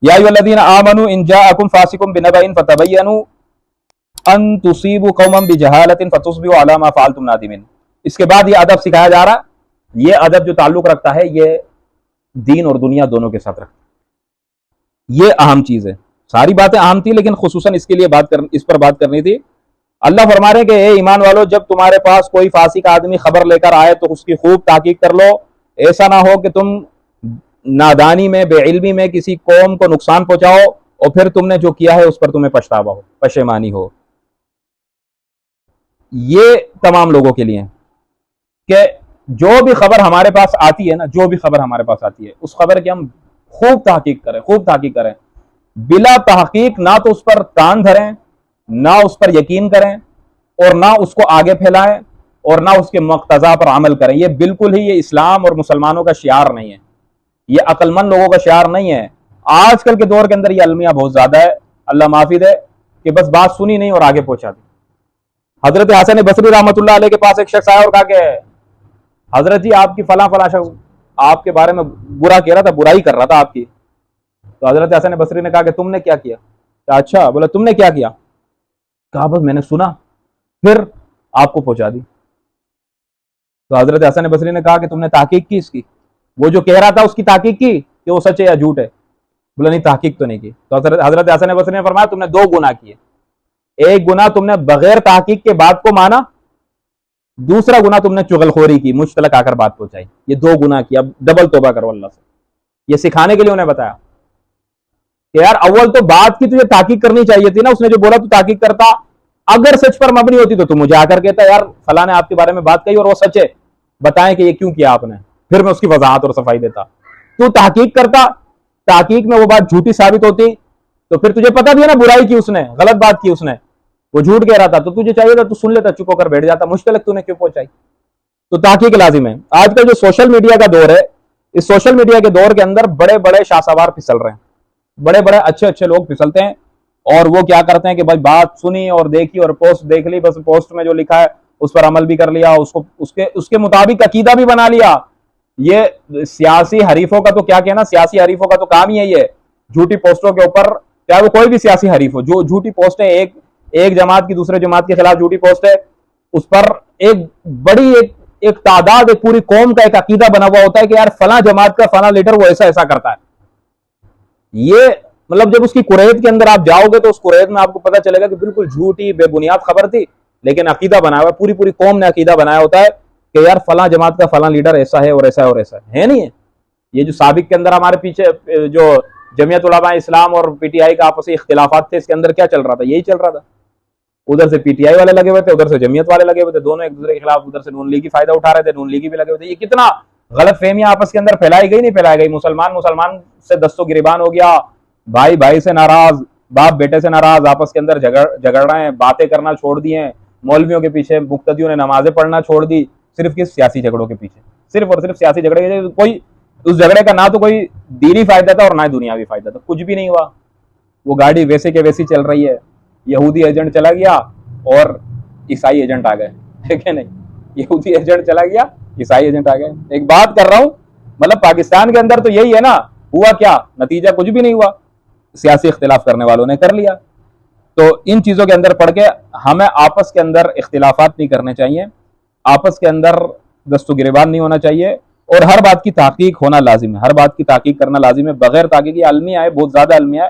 या अय्युहल्लज़ीन आमनू इन जाअकुम फासिकुम बिनबइन फतबय्यनु अन तुसीबू कौमन बिजहालतिन फतुस्बिहू अला मा फअलतुम नादिमीन। इसके बाद ये अदब सिखाया जा रहा, ये अदब जो ताल्लुक रखता है ये दीन और दुनिया दोनों के साथ रखता है। ये अहम चीज है, सारी बातें अहम थी लेकिन खुसूसन इसके लिए इस पर बात करनी थी। अल्लाह फरमा रहे हैं कि ए ईमान वालों, जब तुम्हारे पास कोई फासिक आदमी खबर लेकर आए तो उसकी खूब ताकीद कर लो। ऐसा ना हो कि तुम नादानी में, बेइल्मी में किसी कौम को नुकसान पहुंचाओ और फिर तुमने जो किया है उस पर तुम्हें पछतावा हो, पशेमानी हो। ये तमाम लोगों के लिए कि जो भी खबर हमारे पास आती है ना, जो भी खबर हमारे पास आती है उस खबर की हम खूब तहकीक करें, खूब तहकीक करें। बिला तहकीक ना तो उस पर कान धरें, ना उस पर यकीन करें और ना उसको आगे फैलाएं और ना उसके मुक्तजा पर अमल करें। ये बिल्कुल ही ये इस्लाम और मुसलमानों का शियार नहीं है, ये अक्लमंद लोगों का शियार नहीं है। आजकल के दौर के अंदर ये अलमिया बहुत ज्यादा है, अल्लाह माफी दे, कि बस बात सुनी नहीं और आगे पहुंचा दी। हजरत हसन बसरी रहमतुल्लाह अलैह के पास एक शख्स आया और कहा कि हजरत जी आपकी फला फला शख्स आपके बारे में बुरा कह रहा था, बुराई कर रहा था आपकी। तो हजरत हसन बसरी ने कहा कि तुमने क्या किया? अच्छा, बोला तुमने क्या किया? कहा बस मैंने सुना फिर आपको पहुंचा दी। तो हजरत हसन बसरी ने कहा कि तुमने तहकीक की इसकी, वो जो कह रहा था उसकी तहकीक की कि वो सच है या झूठ है? बोला नहीं, तहकीक तो नहीं की। तो हजरत हसन बसरी ने फरमाया तुमने दो गुनाह किए। एक गुनाह तुमने बगैर तहकीक के बात को माना, दूसरा गुनाह तुमने चुगलखोरी की, मुझ तक आकर बात पहुंचाई। ये दो गुनाह किया, अब डबल तौबा करो अल्लाह से। ये सिखाने के लिए उन्हें बताया कि यार अव्वल तो बात की तुझे तहकीक करनी चाहिए थी ना, उसने जो बोला तू तहकीक करता। अगर सच पर मबनी होती तो तुम मुझे आकर कहता यार फला ने आपके बारे में बात कही और वो सच है, बताएं कि ये क्यों किया आपने, फिर मैं उसकी वजाहत और सफाई देता। तू तहकीक करता, तहकीक में वो बात झूठी साबित होती तो फिर तुझे पता भी है ना बुराई की उसने, गलत बात की उसने, वो झूठ कह रहा था, तो तुझे चाहिए था तू सुन लेता, चुप होकर बैठ जाता। मुश्किल तूने क्यों पहुंचाई? तो तहकीक लाजिम है। आजकल जो सोशल मीडिया का दौर है, इस सोशल मीडिया के दौर के अंदर बड़े बड़े शाहसवार फिसल रहे हैं, बड़े बड़े अच्छे अच्छे लोग फिसलते हैं और वो क्या करते हैं कि भाई बात सुनी और देखी और पोस्ट देख ली, बस पोस्ट में जो लिखा है उस पर अमल भी कर लिया, उसको उसके मुताबिक अकीदा भी बना लिया। ये सियासी हरीफों का तो क्या कहना, सियासी हरीफों का तो काम ही है ये झूठी पोस्टों के ऊपर, चाहे वो कोई भी सियासी हरीफ हो, जो झूठी पोस्ट है, एक जमात की दूसरे जमात के खिलाफ झूठी पोस्ट है, उस पर एक बड़ी एक तादाद, एक पूरी कौम का एक अकीदा बना हुआ होता है कि यार फला जमात का फला लीडर वो ऐसा ऐसा करता है। ये मतलब जब उसकी कुरैत के अंदर आप जाओगे तो उस कुरैत में आपको पता चलेगा कि बिल्कुल झूठी बेबुनियाद खबर थी, लेकिन अकीदा बनाया हुआ, पूरी पूरी कौम ने अकीदा बनाया होता है कि यार फला जमात का फला लीडर ऐसा है और ऐसा है और ऐसा है नहीं है। ये जो साबिक के अंदर हमारे पीछे जो जमियत उलमा इस्लाम और पीटीआई का आपसी इख्तिलाफात थे, इसके अंदर क्या चल रहा था? यही चल रहा था। उधर से पीटीआई वाले लगे हुए थे, उधर से जमियत वाले लगे हुए थे, दोनों एक दूसरे के खिलाफ, उधर से नून लीगी फायदा उठा रहे थे, नून लीगी भी लगे हुए थे। ये कितना गलत फहमियां आपस के अंदर फैलाई गई, नहीं फैलाई गई? मुसलमान से दस्तो गिरबान हो गया, भाई भाई से नाराज, बाप बेटे से नाराज, आपस के अंदर झगड़ रहे हैं, बातें करना छोड़ दिए, मौलवियों के पीछे मुक्तदियों ने नमाजें पढ़ना छोड़ दी, सिर्फ किस सियासी झगड़ों के पीछे, सिर्फ और सिर्फ सियासी झगड़े। कोई उस झगड़े का ना तो कोई दीनी फायदा था और ना ही दुनियावी फायदा था, कुछ भी नहीं हुआ। वो गाड़ी वैसे के वैसी चल रही है, यहूदी एजेंट चला गया और ईसाई एजेंट आ गए, ठीक है नहीं? यहूदी एजेंट चला गया, ईसाई एजेंट आ गए। एक बात कर रहा हूं, मतलब पाकिस्तान के अंदर तो यही है ना। हुआ क्या? नतीजा कुछ भी नहीं हुआ, सियासी इख्तिलाफ करने वालों ने कर लिया। तो इन चीजों के अंदर पढ़ के हमें आपस के अंदर इख्तिलाफात नहीं करने चाहिए, आपस के अंदर दस्तो गिरबान नहीं होना चाहिए और हर बात की तहकीक होना लाजिम है, हर बात की तहकीक करना लाजिम है। बगैर तहकीक अलमिया है, बहुत ज्यादा अलमिया है,